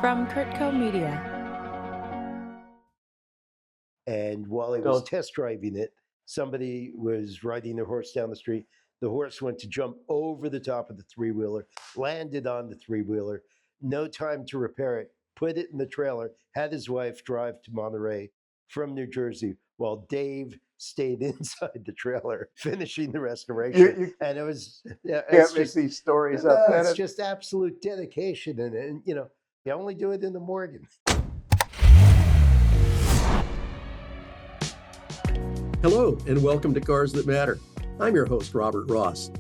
From Kurtco Media. And while he was test driving it, somebody was riding their horse down the street. The horse went to jump over the top of the three-wheeler, landed on the three-wheeler. No time to repair it. Put it in the trailer. Had his wife drive to Monterey from New Jersey while Dave stayed inside the trailer finishing the restoration. You And it was can't make these stories up. it's just absolute dedication, and you only do it in the Morgan. Hello, and welcome to Cars That Matter. I'm your host, Robert Ross.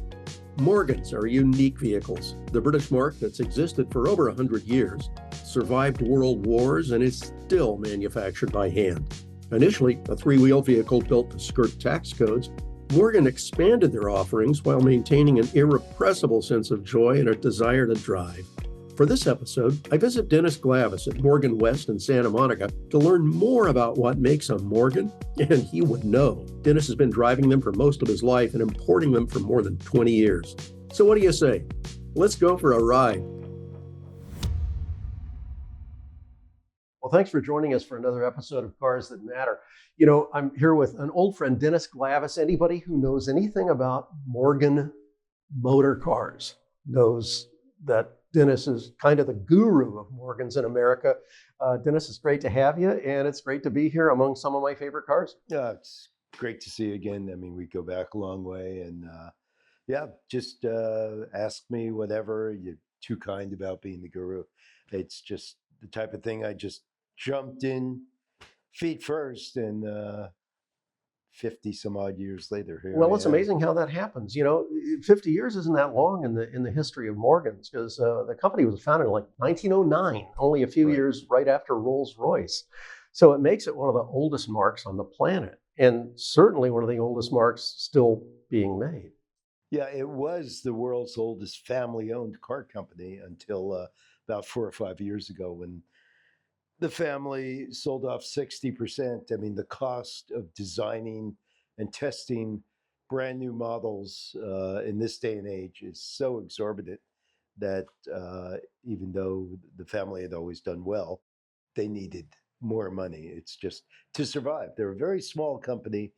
Morgans are unique vehicles. The British marque that's existed for over 100 years, survived world wars, and is still manufactured by hand. Initially a three-wheel vehicle built to skirt tax codes, Morgan expanded their offerings while maintaining an irrepressible sense of joy and a desire to drive. For this episode, I visit Dennis Glavis at Morgan West in Santa Monica to learn more about what makes a Morgan, and he would know. Dennis has been driving them for most of his life and importing them for more than 20 years. So what do you say? Let's go for a ride. Well, thanks for joining us for another episode of Cars That Matter. I'm here with an old friend, Dennis Glavis. Anybody who knows anything about Morgan motor cars knows that Dennis is kind of the guru of Morgans in America. Dennis, it's great to have you, and it's great to be here among some of my favorite cars. Yeah, it's great to see you again. I mean, we go back a long way, and just ask me whatever. You're too kind about being the guru. It's just the type of thing I just jumped in feet first, and 50 some odd years later here. Well, it's amazing how that happens. 50 years isn't that long in the history of Morgans, because the company was founded in like 1909, only a few years right after Rolls-Royce. So it makes it one of the oldest marques on the planet, and certainly one of the oldest marques still being made. Yeah, it was the world's oldest family-owned car company until about 4 or 5 years ago, when the family sold off 60%. I mean, the cost of designing and testing brand new models in this day and age is so exorbitant that even though the family had always done well, they needed more money. It's just to survive. They're a very small company,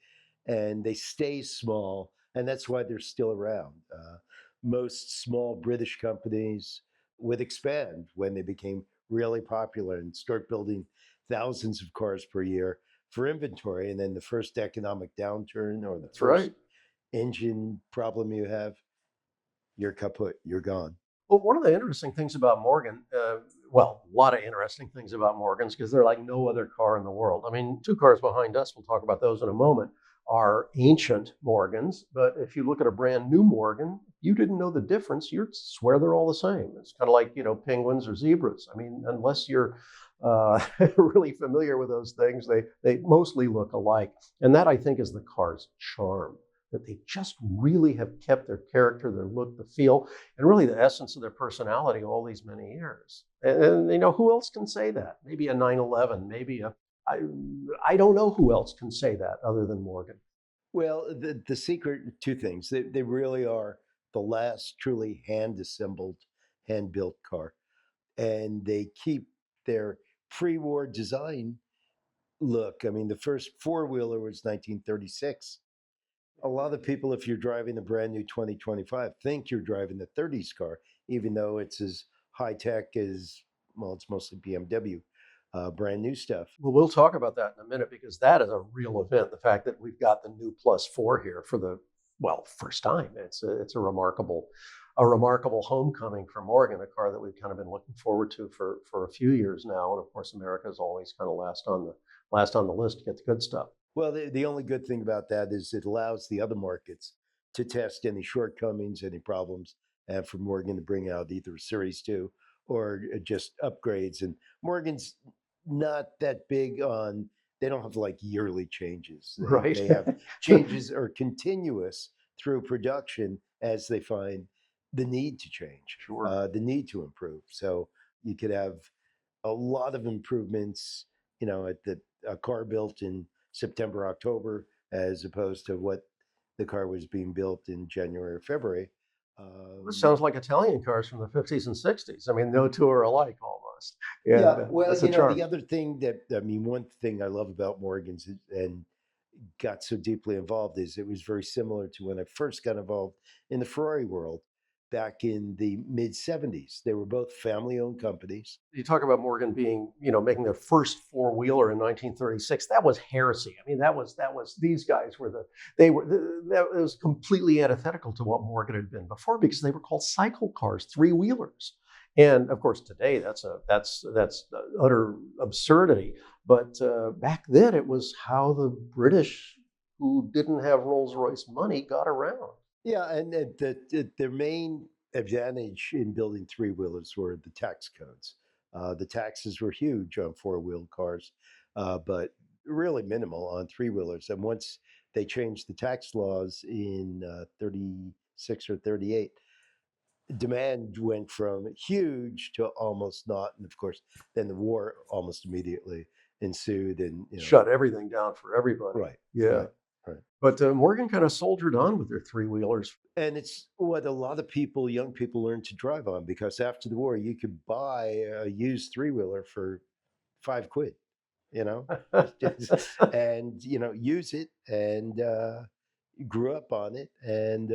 and they stay small, and that's why they're still around. Most small British companies would expand when they became really popular and start building thousands of cars per year for inventory. And then the first economic downturn or the first engine problem you have, you're kaput, you're gone. Well, one of the interesting things about Morgan, a lot of interesting things about Morgans, because they're like no other car in the world. I mean, two cars behind us, we'll talk about those in a moment, are ancient Morgans. But if you look at a brand new Morgan, you didn't know the difference, you'd swear they're all the same. It's kind of like, penguins or zebras. I mean, unless you're really familiar with those things, they mostly look alike. And that, I think, is the car's charm, that they just really have kept their character, their look, the feel, and really the essence of their personality all these many years. And who else can say that? Maybe a 911, maybe I don't know who else can say that other than Morgan. Well, the secret, two things. They really are the last truly hand-assembled, hand-built car. And they keep their pre-war design look. I mean, the first four-wheeler was 1936. A lot of people, if you're driving a brand new 2025, think you're driving the 30s car, even though it's as high-tech as, well, it's mostly BMW. Brand new stuff. Well, we'll talk about that in a minute, because that is a real event. The fact that we've got the new +4 here for the first time. It's a remarkable homecoming for Morgan, a car that we've kind of been looking forward to for a few years now. And of course, America is always kind of last on the list to get the good stuff. Well, the only good thing about that is it allows the other markets to test any shortcomings, any problems, and for Morgan to bring out either Series 2 or just upgrades. And Morgan's not that big on, they don't have like yearly changes. Right. They have changes or continuous through production as they find the need to change, the need to improve. So you could have a lot of improvements, at a car built in September, October, as opposed to what the car was being built in January or February. This Um, sounds like Italian cars from the 50s and 60s. I mean, no two are alike almost. And yeah, well, that's a the charm. other thing that, I mean, one thing I love about Morgan's and got so deeply involved is it was very similar to when I first got involved in the Ferrari world back in the mid 70s. They were both family owned companies. You talk about Morgan being, making their first four wheeler in 1936. That was heresy. I mean, that was these guys were that was completely antithetical to what Morgan had been before because they were called cycle cars, three wheelers. And of course, today that's utter absurdity. But back then, it was how the British, who didn't have Rolls Royce money, got around. Yeah, and their main advantage in building three wheelers were the tax codes. The taxes were huge on four wheeled cars, but really minimal on three wheelers. And once they changed the tax laws in 36 or 38, demand went from huge to almost not. And of course, then the war almost immediately ensued. And, Shut everything down for everybody. right, Yeah. right, right. But Morgan kind of soldiered on with their three wheelers. And it's what a lot of people, young people, learn to drive on because after the war, you could buy a used three wheeler for £5, you know, and use it and grew up on it, and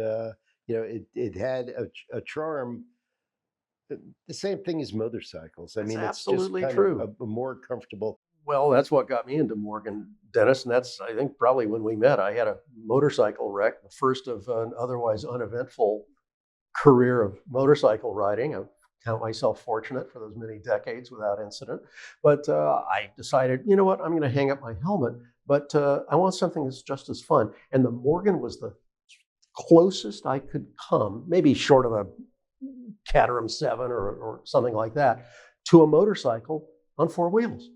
it had a charm. The same thing as motorcycles. I That's mean, it's just absolutely kind of true. a more comfortable. Well, that's what got me into Morgan, Dennis. And that's, I think, probably when we met. I had a motorcycle wreck, the first of an otherwise uneventful career of motorcycle riding. I count myself fortunate for those many decades without incident. But I decided, you know what, I'm going to hang up my helmet, but I want something that's just as fun. And the Morgan was the closest I could come, maybe short of a Caterham 7 or something like that, to a motorcycle on four wheels.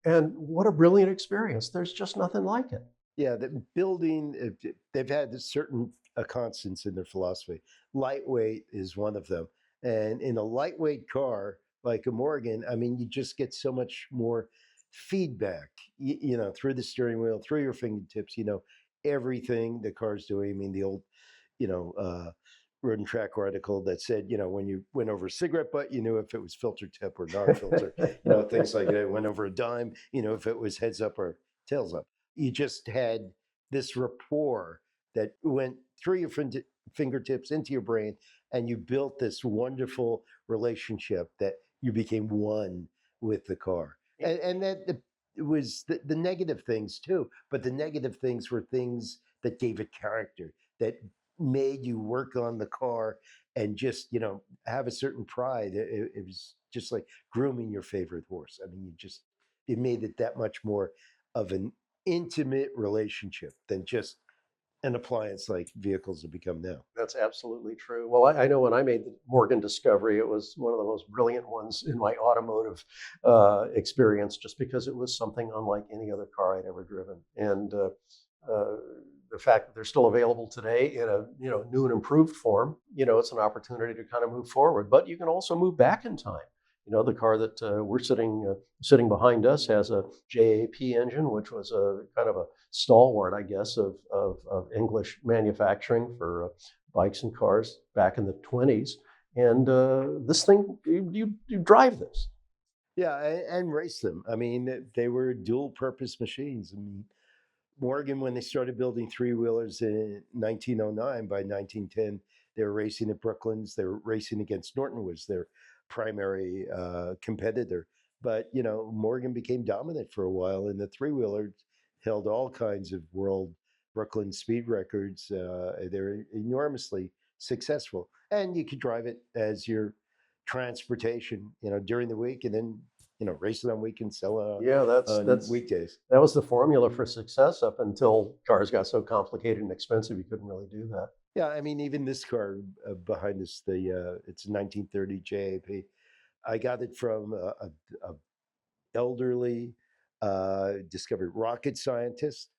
And what a brilliant experience. There's just nothing like it. Yeah, the building, they've had certain constants in their philosophy. Lightweight is one of them. And in a lightweight car like a Morgan, I mean, you just get so much more feedback, through the steering wheel, through your fingertips, everything the car's doing. I mean, the old, you know, uh, Road and Track article that said, when you went over a cigarette butt, you knew if it was filter tip or non-filter, things like that. Went over a dime, if it was heads up or tails up. You just had this rapport that went through your fingertips into your brain, and you built this wonderful relationship that you became one with the car. And that it was the negative things too, but the negative things were things that gave it character, that made you work on the car and just have a certain pride. It was just like grooming your favorite horse. I mean, it made it that much more of an intimate relationship than just an appliance like vehicles have become now. That's absolutely true. Well, I know when I made the Morgan discovery, it was one of the most brilliant ones in my automotive experience, just because it was something unlike any other car I'd ever driven. And the fact that they're still available today in a new and improved form, it's an opportunity to kind of move forward. But you can also move back in time. The car that we're sitting behind us has a JAP engine, which was a kind of a stalwart, I guess, of English manufacturing for bikes and cars back in the 20s. And this thing, you drive this. Yeah, and race them. I mean, they were dual purpose machines. I mean, Morgan, when they started building three wheelers in 1909, by 1910, they were racing at Brooklands. They were racing against Norton, was their primary competitor. But Morgan became dominant for a while, and the three wheeler held all kinds of world Brooklyn speed records. They're enormously successful, and you could drive it as your transportation, during the week, and then race it on weekends, sell it Yeah, on weekdays. that was the formula for success up until cars got so complicated and expensive you couldn't really do that. Yeah, I mean, even this car behind us, it's a 1930 JAP. I got it from a elderly discovered rocket scientist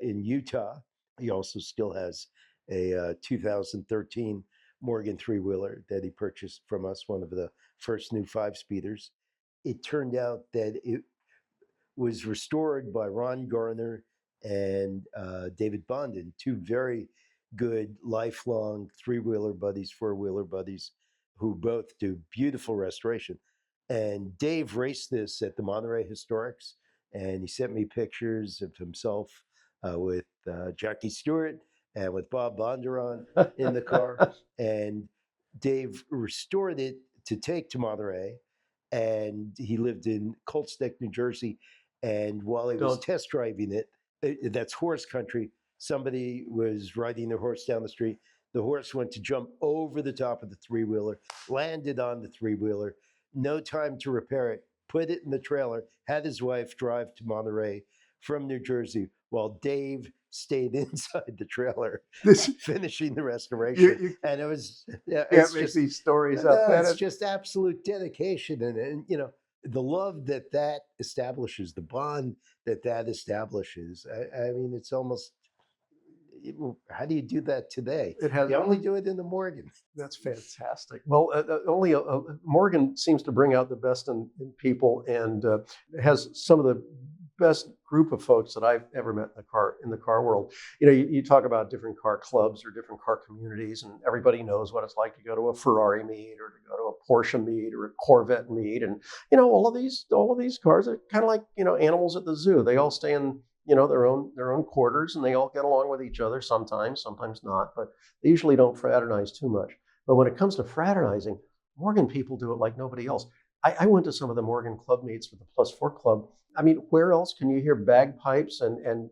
in Utah. He also still has a 2013 Morgan three wheeler that he purchased from us, one of the first new five speeders. It turned out that it was restored by Ron Garner and David Bondin, two very good, lifelong three-wheeler buddies, four-wheeler buddies who both do beautiful restoration. And Dave raced this at the Monterey Historics, and he sent me pictures of himself with Jackie Stewart and with Bob Bondurant in the car. And Dave restored it to take to Monterey, and he lived in Colts Neck, New Jersey. And while he was test driving it, that's horse country. Somebody was riding their horse down the street. The horse went to jump over the top of the three-wheeler, landed on the three-wheeler. No time to repair it. Put it in the trailer. Had his wife drive to Monterey from New Jersey while Dave stayed inside the trailer, finishing the restoration. And it was can't make these stories up. It's just absolute dedication, and the love that establishes, the bond that establishes. I mean, it's almost. How do you do that today? You only do it in the Morgan. That's fantastic. Well, Morgan seems to bring out the best in people, and has some of the best group of folks that I've ever met in the car world. You talk about different car clubs or different car communities, and everybody knows what it's like to go to a Ferrari meet or to go to a Porsche meet or a Corvette meet, and all of these cars are kind of like animals at the zoo. They all stay in their own quarters, and they all get along with each other sometimes not, but they usually don't fraternize too much. But when it comes to fraternizing, Morgan people do it like nobody else. I went to some of the Morgan club meets with the Plus 4 Club. I mean, where else can you hear bagpipes and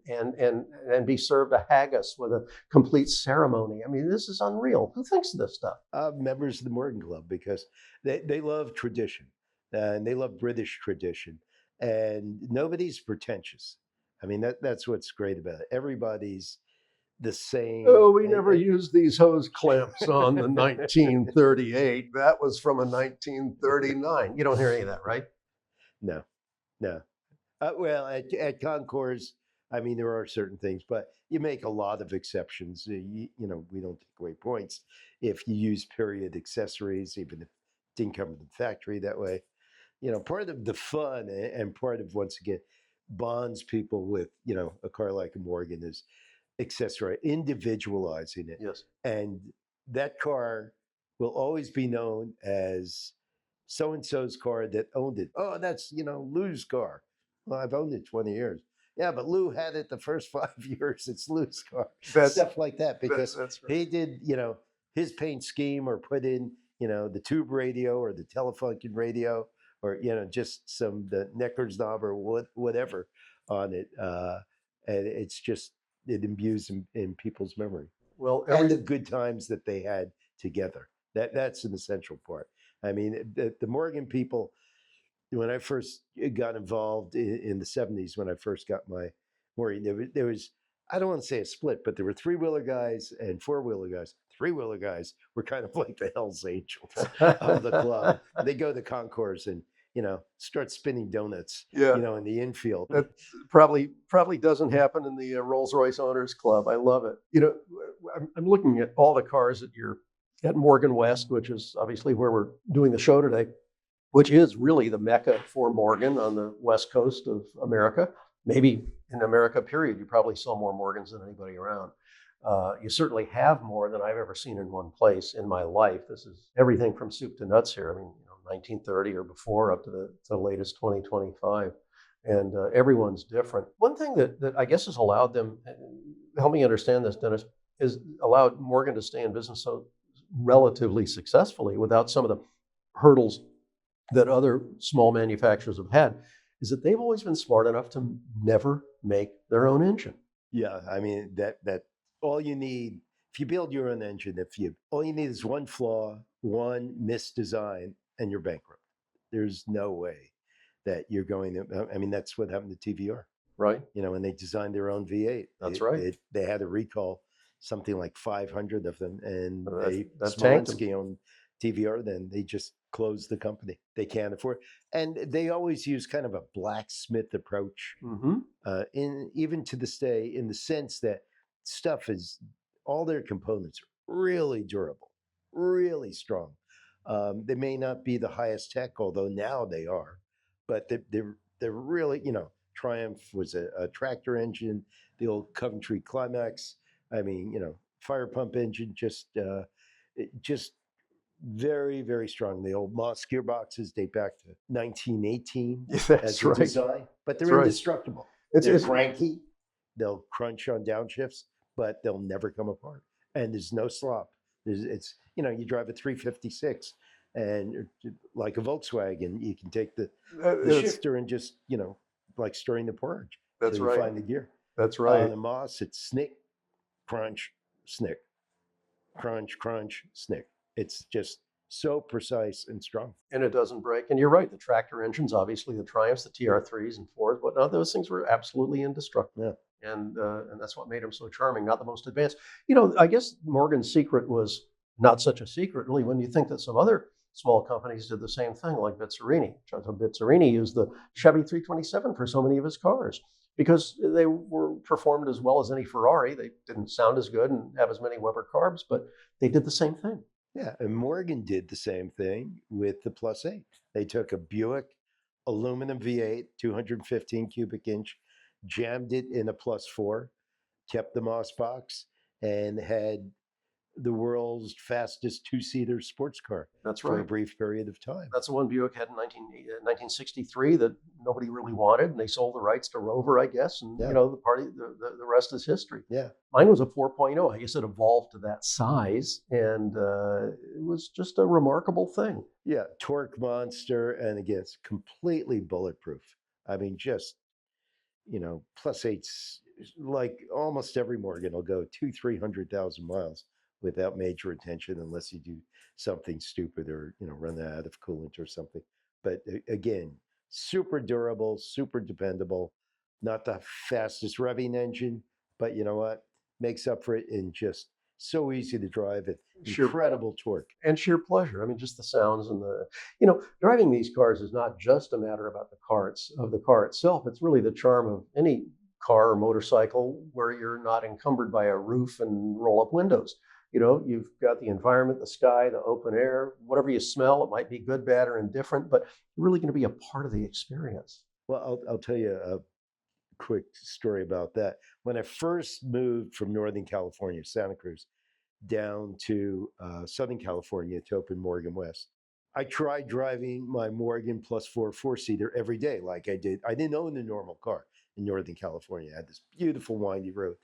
be served a haggis with a complete ceremony? I mean, this is unreal. Who thinks of this stuff? Members of the Morgan Club, because they love tradition, and they love British tradition, and nobody's pretentious. I mean, that's what's great about it. Everybody's the same. Oh, we never used these hose clamps on the 1938. That was from a 1939. You don't hear any of that, right? No. Well, at concours, I mean, there are certain things, but you make a lot of exceptions. We don't take away points if you use period accessories, even if it didn't come from the factory that way. Part of the fun and part of, once again, bonds people with a car like a Morgan is accessory, individualizing it. Yes. And that car will always be known as so and so's car that owned it. Oh, that's Lou's car. Well, I've owned it 20 years. Yeah, but Lou had it the first 5 years. It's Lou's car. Stuff like that, because that's right. He did his paint scheme, or put in the tube radio or the Telefunken radio, or just the Necker's knob or whatever on it, and it imbues in people's memory. Well, and the good times that they had together. That's an essential part. I mean, the Morgan people. When I first got involved in the 70s, when I first got my Morgan, there was I don't want to say a split, but there were three-wheeler guys and four-wheeler guys. Three-wheeler guys were kind of like the Hells Angels of the club. They go to concours and start spinning donuts, in the infield. That probably doesn't happen in the Rolls-Royce Owners Club. I love it. I'm looking at all the cars that you're at Morgan West, which is obviously where we're doing the show today, which is really the mecca for Morgan on the west coast of America. Maybe in America, period, you probably sell more Morgans than anybody around. You certainly have more than I've ever seen in one place in my life. This is everything from soup to nuts here. I mean, 1930 or before up to the latest 2025. And everyone's different. One thing that I guess has allowed them, help me understand this, Dennis, is allowed Morgan to stay in business so relatively successfully without some of the hurdles that other small manufacturers have had, is that they've always been smart enough to never make their own engine. Yeah, I mean, that all you need, if you build your own engine, all you need is one flaw, one misdesign, and you're bankrupt. There's no way that you're going to, I mean, that's what happened to TVR. Right. When they designed their own V8. That's right. They had to recall something like 500 of them, and that's tanked on TVR, then they just closed the company. They can't afford, and they always use kind of a blacksmith approach, even to this day, in the sense that all their components are really durable, really strong. They may not be the highest tech, although now they are, but they're really, Triumph was a tractor engine, the old Coventry Climax. I mean, fire pump engine, just very, very strong. The old Moss gearboxes date back to 1918 as That's a right. design, but That's they're right. indestructible. It's, They're it's cranky. They'll crunch on downshifts, but they'll never come apart. And there's no slop. It's you drive a 356, and like a Volkswagen, you can take the it's shifter and just like stirring the porridge that's till you right. find the gear. That's On right. the Moss, it's snick, crunch, snick, crunch, crunch, snick. It's just so precise and strong. And it doesn't break. And you're right, the tractor engines, obviously the Triumphs, the TR3s and 4s, whatnot, those things were absolutely indestructible. Yeah. And that's what made them so charming, not the most advanced. I guess Morgan's secret was not such a secret, really, when you think that some other small companies did the same thing, like Bizzarini. Bizzarini used the Chevy 327 for so many of his cars because they were performed as well as any Ferrari. They didn't sound as good and have as many Weber carbs, but they did the same thing. Yeah, and Morgan did the same thing with the Plus 8. They took a Buick aluminum V8, 215 cubic inch, jammed it in a Plus 4, kept the Moss box, and had the world's fastest two-seater sports car That's for a right. brief period of time. That's the one Buick had in 1963 that nobody really wanted, and they sold the rights to Rover, I guess. And Yeah. the rest is history. Yeah. Mine was a 4.0. I guess it evolved to that size, and it was just a remarkable thing. Yeah, torque monster, and again, it's completely bulletproof. I mean, just Plus 8's like almost every Morgan will go 300,000 miles without major attention, unless you do something stupid or run out of coolant or something. But again, super durable, super dependable. Not the fastest revving engine, but you know what? Makes up for it in just so easy to drive and Sure. incredible torque. And sheer pleasure. I mean, just the sounds and driving these cars is not just a matter about the car itself. It's really the charm of any car or motorcycle where you're not encumbered by a roof and roll up windows. You've got the environment, the sky, the open air, whatever you smell. It might be good, bad, or indifferent, but you're really going to be a part of the experience. Well, I'll tell you a quick story about that. When I first moved from Northern California, Santa Cruz, down to Southern California to open Morgan West, I tried driving my Morgan Plus 4 four-seater every day like I did. I didn't own a normal car in Northern California. I had this beautiful windy road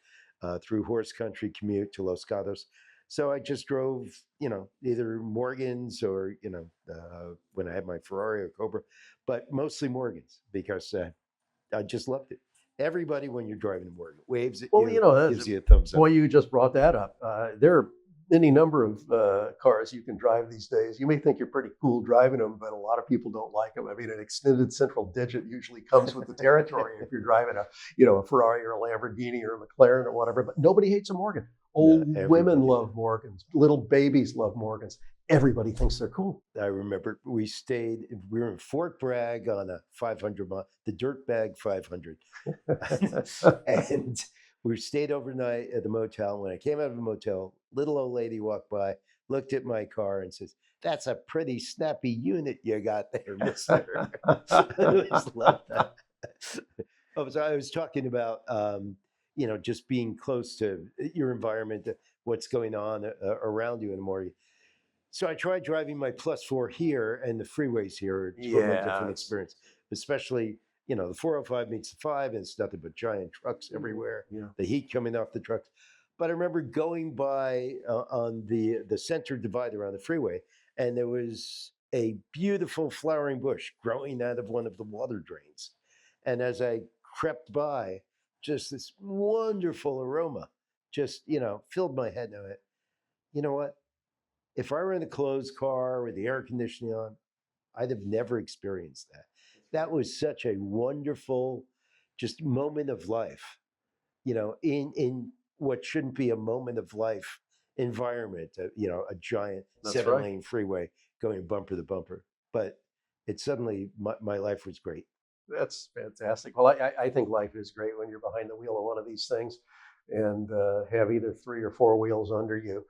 through horse country commute to Los Gatos. So I just drove, either Morgans or, when I had my Ferrari or Cobra, but mostly Morgans because I just loved it. Everybody, when you're driving a Morgan, waves at you, gives you a thumbs up. Boy, you just brought that up. There are any number of cars you can drive these days. You may think you're pretty cool driving them, but a lot of people don't like them. I mean, an extended central digit usually comes with the territory if you're driving a Ferrari or a Lamborghini or a McLaren or whatever. But nobody hates a Morgan. Old women love Morgans. Little babies love Morgans. Everybody thinks they're cool. I remember we were in Fort Bragg on a 500 mile, the Dirtbag 500. And we stayed overnight at the motel. When I came out of the motel, little old lady walked by, looked at my car and says, "That's a pretty snappy unit you got there, mister." I always loved that. I was talking about, just being close to your environment, what's going on around you in the morning. So I tried driving my Plus 4 here, and the freeways here are a totally different experience, especially, the 405 meets the 5, and it's nothing but giant trucks everywhere, the heat coming off the trucks. But I remember going by on the center divider on the freeway, and there was a beautiful flowering bush growing out of one of the water drains. And as I crept by, just this wonderful aroma just, filled my head. And I went, you know what? If I were in a closed car with the air conditioning on, I'd have never experienced that. That was such a wonderful, just moment of life, in what shouldn't be a moment of life environment, a giant 7-lane freeway going bumper to bumper. But it suddenly, my life was great. That's fantastic. Well, I think life is great when you're behind the wheel of one of these things and have either 3 or 4 wheels under you.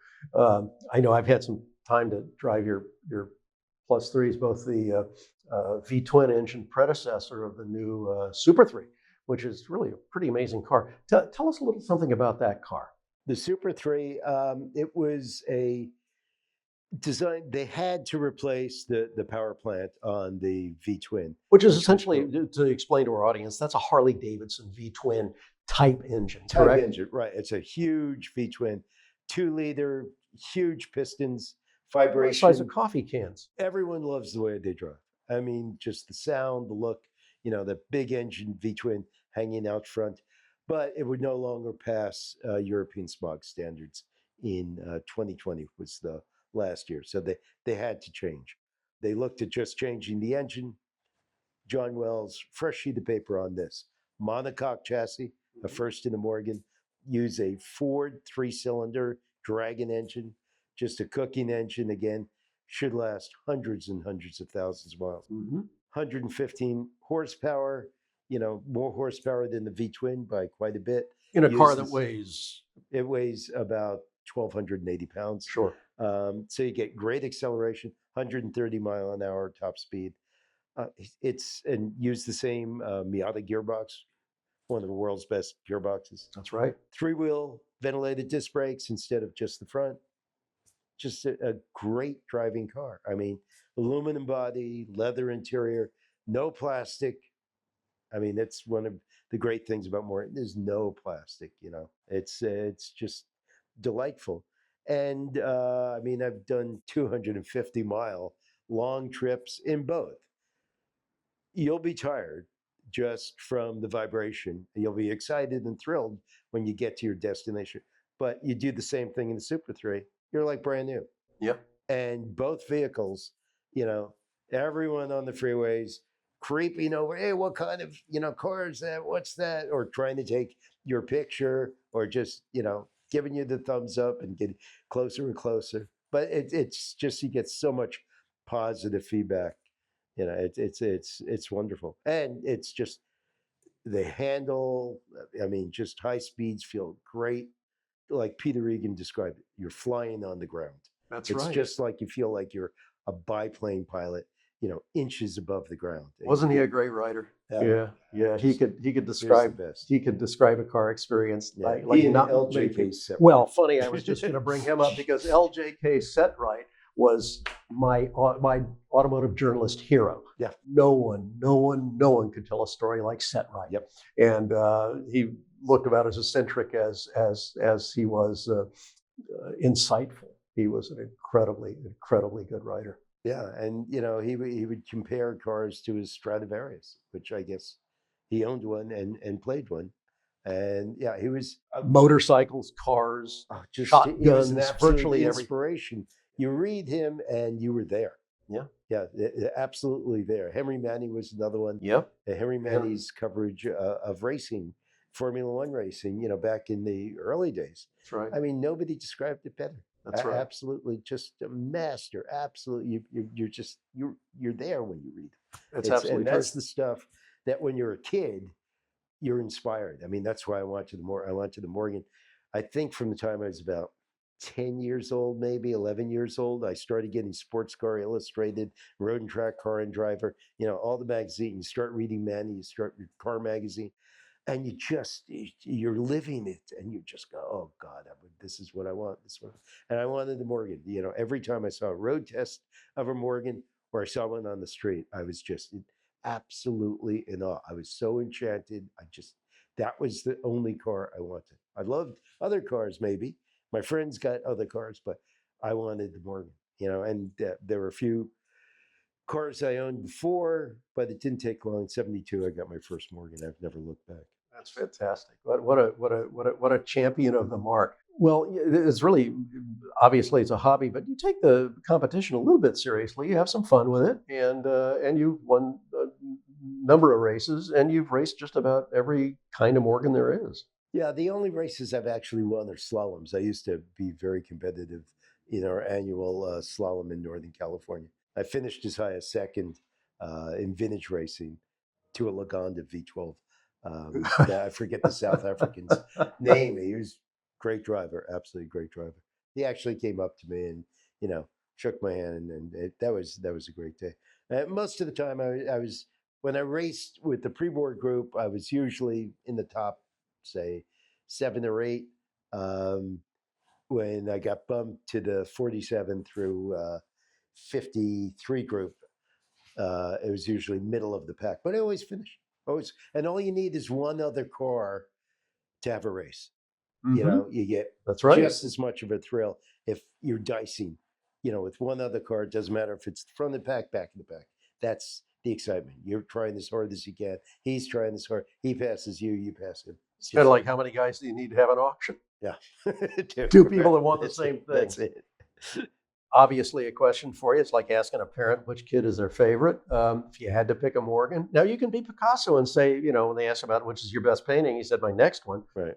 I know I've had some time to drive your Plus 3s, both the V-twin engine predecessor of the new Super 3, which is really a pretty amazing car. Tell us a little something about that car. The Super 3, it was a design. They had to replace the power plant on the V twin, Which is which was essentially, to explain to our audience, that's a Harley Davidson V twin type engine, type correct? engine, right? It's a huge V twin, 2 liter, huge pistons, The size of vibration. coffee cans. Everyone loves the way they drive. I mean, just the sound, the look, the big engine V twin hanging out front. But it would no longer pass European smog standards in 2020 was the last year. So they had to change. They looked at just changing the engine. John Wells, fresh sheet of paper on this. Monocoque chassis, a first in the Morgan. Use a Ford 3-cylinder Dragon engine, just a cooking engine again. Should last hundreds and hundreds of thousands of miles. 115 horsepower, more horsepower than the V twin by quite a bit. In a car that Uses- weighs, It weighs about 1,280 pounds. sure. So you get great acceleration, 130 mile an hour top speed. And use the same Miata gearbox, one of the world's best gearboxes. That's right. 3-wheel ventilated disc brakes instead of just the front. Just a great driving car. I mean, aluminum body, leather interior, no plastic. I mean, that's one of the great things about Morton. There's no plastic. It's just delightful. And I mean, I've done 250-mile long trips in both. You'll be tired just from the vibration. You'll be excited and thrilled when you get to your destination. But you do the same thing in the Super 3. You're like brand new. Yep. And both vehicles, everyone on the freeways creeping over, hey, what kind of, car is that? What's that? Or trying to take your picture or just, giving you the thumbs up and getting closer and closer. But it's just, you get so much positive feedback. It's wonderful. And it's just the handle, I mean, just high speeds feel great. Like Peter Egan described it, you're flying on the ground. That's It's right. just like you feel like you're a biplane pilot, inches above the ground. Wasn't he a great writer? Yeah. He could describe best. he could describe a car experience Yeah. like He and not LJK separate. Well, funny. I was just going to bring him up because LJK Setright was my automotive journalist hero. Yeah. No one could tell a story like Setright. Yep. And he looked about as eccentric as he was insightful. He was an incredibly good writer. Yeah, and he would compare cars to his Stradivarius, which I guess he owned one and played one, and yeah, he was Motorcycles, cars, just shotguns, he was an absolute virtually everything. inspiration. You read him and you were there. Yeah, absolutely there. Henry Manny was another one. Yep. Henry Manny's coverage of racing, Formula One racing, back in the early days. That's right. I mean, nobody described it better. That's right. Absolutely, just a master. Absolutely, you're there when you read. Absolutely. And that's the stuff that when you're a kid, you're inspired. I mean, that's why I went to the Morgan. I think from the time I was about 10 years old, maybe 11 years old, I started getting Sports Car Illustrated, Road and Track, Car and Driver. all the magazines. You start reading Manny, you start your car magazine. And you're living it, and you just go, oh God, this is what I want. This one, and I wanted the Morgan. Every time I saw a road test of a Morgan or I saw one on the street, I was just absolutely in awe. I was so enchanted. That was the only car I wanted. I loved other cars, maybe. My friends got other cars, but I wanted the Morgan. And there were a few cars I owned before, but it didn't take long. In '72, I got my first Morgan. I've never looked back. That's fantastic. What a champion of the mark. Well, it's really, obviously it's a hobby, but you take the competition a little bit seriously. You have some fun with it, and you've won a number of races, and you've raced just about every kind of Morgan there is. Yeah, the only races I've actually won are slaloms. I used to be very competitive in our annual slalom in Northern California. I finished as high as second in vintage racing to a Lagonda V12. I forget the South African's name. He was a great driver, absolutely great driver. He actually came up to me and shook my hand, and that was a great day. Most of the time, I was when I raced with the pre-board group, I was usually in the top, say, 7 or 8. Um, when I got bumped to the 47 through 53 group, it was usually middle of the pack, but I always finish. Always, and all you need is one other car to have a race. You know, you get That's right. just as much of a thrill if you're dicing. You know, with one other car, it doesn't matter if it's front of the pack, back of the pack. That's the excitement. You're trying as hard as you can. He's trying as hard. He passes you, you pass him. It's kind of like how many guys do you need to have an auction? Yeah. Two people that want the That's same it. thing. That's it. Obviously, a question for you. It's like asking a parent which kid is their favorite. If you had to pick a Morgan, now you can be Picasso and say, you know, when they ask about which is your best painting, he said, my next one. Right.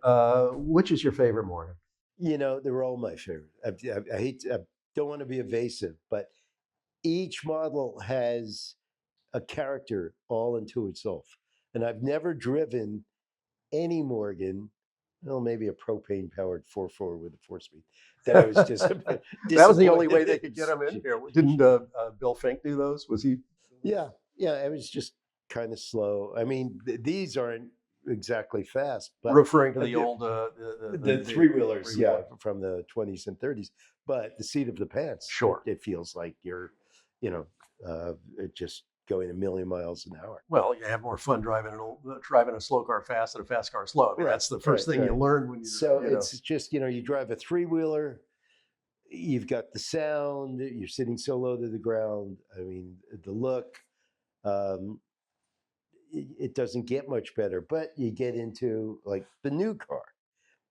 Which is your favorite Morgan? You know, they're all my favorite. I hate, I don't want to be evasive, but each model has a character all into itself. And I've never driven any Morgan, well, maybe a propane powered 4.4 with a 4-speed. That I was just That was the only way they could get him in here. Didn't Bill Fink do those? Was he? Yeah, it was just kind of slow. I mean, these aren't exactly fast, but Referring to the old the three-wheelers, yeah, from the 20s and 30s. But the seat of the pants, sure, it feels like you're, you know, just going a million miles an hour. Well, you have more fun driving a slow car fast than a fast car slow. I mean, that's the first thing you learn when you. So it's just, you know, you drive a three-wheeler. You've got the sound. You're sitting so low to the ground. I mean, the look. It doesn't get much better, but you get into like the new car,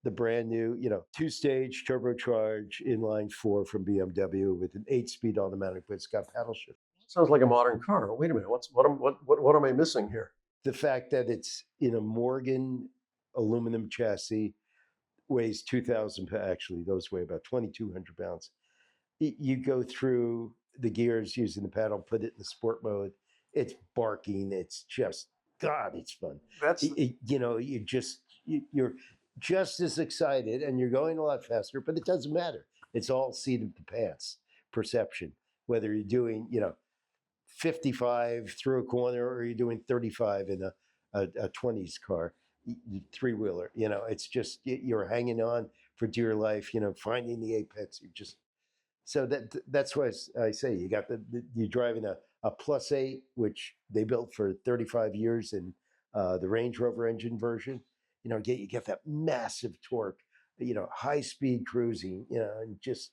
the brand new, you know, 2-stage turbocharged inline 4 from BMW with an 8-speed automatic, but it's got paddle shift. Sounds like a modern car. Wait a minute, what am I missing here? The fact that it's in a Morgan aluminum chassis, weighs 2,000 pounds. Actually, those weigh about 2,200 pounds. You go through the gears using the paddle, put it in the sport mode. It's barking. It's just, God, it's fun. That's you know, you're just as excited and you're going a lot faster, but it doesn't matter. It's all seat of the pants perception. Whether you're doing, you know, 55 through a corner or you're doing 35 in a 20s car, three-wheeler, you know, it's just, you're hanging on for dear life, you know, finding the apex. You just, so that's why I say you got you're driving a +8, which they built for 35 years in the Range Rover engine version. You know, you get that massive torque, you know, high speed cruising, you know, and just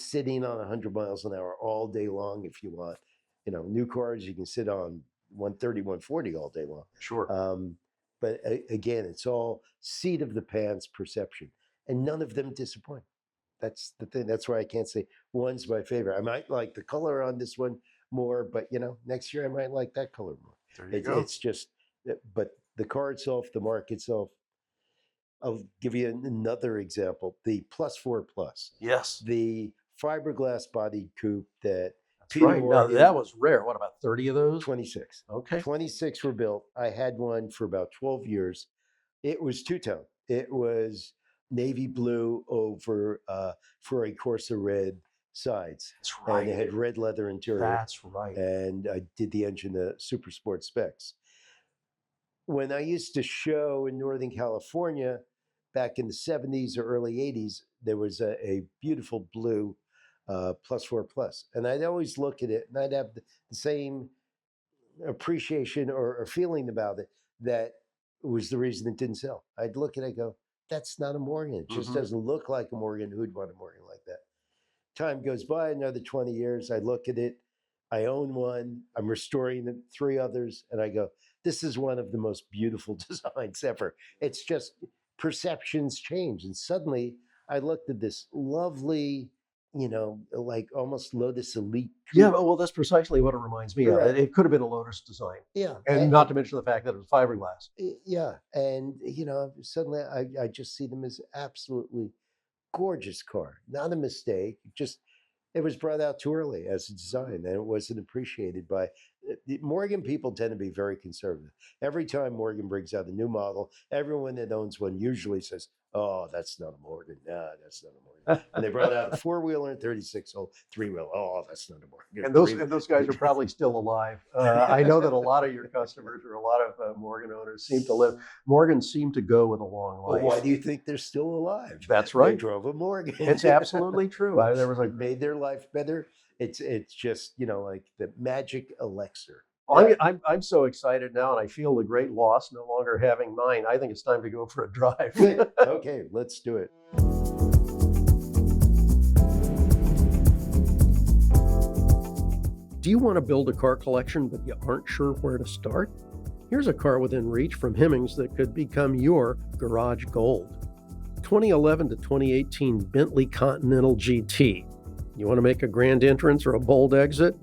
sitting on 100 miles an hour all day long if you want. You know, new cars you can sit on 130, 140 all day long. sure. But again, it's all seat of the pants perception, and none of them disappoint. That's the thing. That's why I can't say one's my favorite. I might like the color on this one more, but you know, next year I might like that color more. There you go. It's just, but the car itself, the mark itself. I'll give you another example: the +4 Plus. Yes, The fiberglass bodied coupe that that's right. Now that was rare. What, about 30 of those? 26. Okay. 26 were built. I had one for about 12 years. It was two-tone. It was navy blue over Ferrari Corsa red sides. That's right. And it had red leather interior. That's right. And I did the engine to super sport specs. When I used to show in Northern California back in the 70s or early 80s, there was a beautiful blue +4 Plus. And I'd always look at it and I'd have the same appreciation or feeling about it that was the reason it didn't sell. I'd look at it and go, that's not a Morgan. It just doesn't look like a Morgan. Who'd want a Morgan like that? Time goes by, another 20 years. I look at it. I own one. I'm restoring 3 others. And I go, this is one of the most beautiful designs ever. It's just perceptions change. And suddenly I looked at this lovely, you know, like almost Lotus Elite. Yeah, well, that's precisely what it reminds me of. It could have been a Lotus design. Yeah. And not to mention the fact that it was fiberglass. Yeah. And, you know, suddenly I just see them as absolutely gorgeous car. Not a mistake. Just, it was brought out too early as a design and it wasn't appreciated by Morgan. People tend to be very conservative. Every time Morgan brings out a new model, everyone that owns one usually says, Oh, that's not a Morgan. Nah, that's not a Morgan. And they brought out a 4-wheeler and 36-hole 3-wheel. Oh, that's not a Morgan. And those guys are probably still alive. I know that a lot of your customers or a lot of Morgan owners seem to live. Morgans seem to go with a long life. Well, why do you think they're still alive? That's right. They drove a Morgan. It's absolutely true. There was made their life better. It's just, like the magic elixir. I'm so excited now, and I feel the great loss no longer having mine. I think it's time to go for a drive. Okay, let's do it. Do you want to build a car collection, but you aren't sure where to start? Here's a car within reach from Hemmings that could become your garage gold. 2011 to 2018 Bentley Continental GT. You want to make a grand entrance or a bold exit?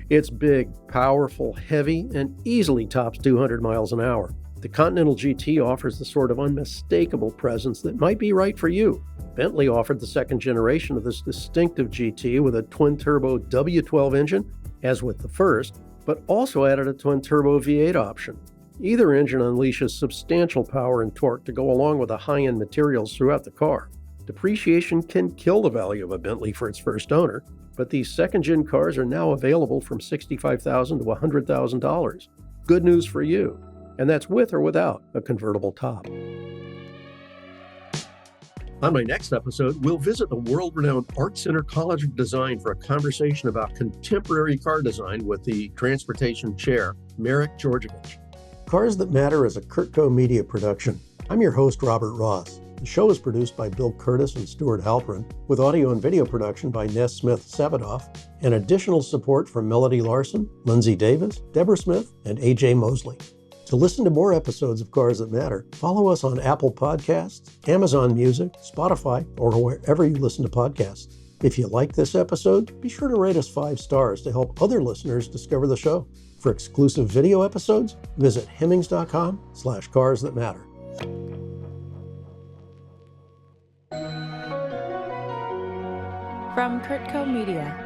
It's big, powerful, heavy, and easily tops 200 miles an hour. The Continental GT offers the sort of unmistakable presence that might be right for you. Bentley offered the second generation of this distinctive GT with a twin-turbo W12 engine, as with the first, but also added a twin-turbo V8 option. Either engine unleashes substantial power and torque to go along with the high-end materials throughout the car. Depreciation can kill the value of a Bentley for its first owner, but these second-gen cars are now available from $65,000 to $100,000. Good news for you, and that's with or without a convertible top. On my next episode, we'll visit the world-renowned Art Center College of Design for a conversation about contemporary car design with the transportation chair, Marek Georgievich. Cars That Matter is a Kurtco Media production. I'm your host, Robert Ross. The show is produced by Bill Curtis and Stuart Halpern, with audio and video production by Ness Smith-Sabadoff, and additional support from Melody Larson, Lindsay Davis, Deborah Smith, and AJ Mosley. To listen to more episodes of Cars That Matter, follow us on Apple Podcasts, Amazon Music, Spotify, or wherever you listen to podcasts. If you like this episode, be sure to rate us 5 stars to help other listeners discover the show. For exclusive video episodes, visit hemmings.com/cars that matter. From Kurtco Media.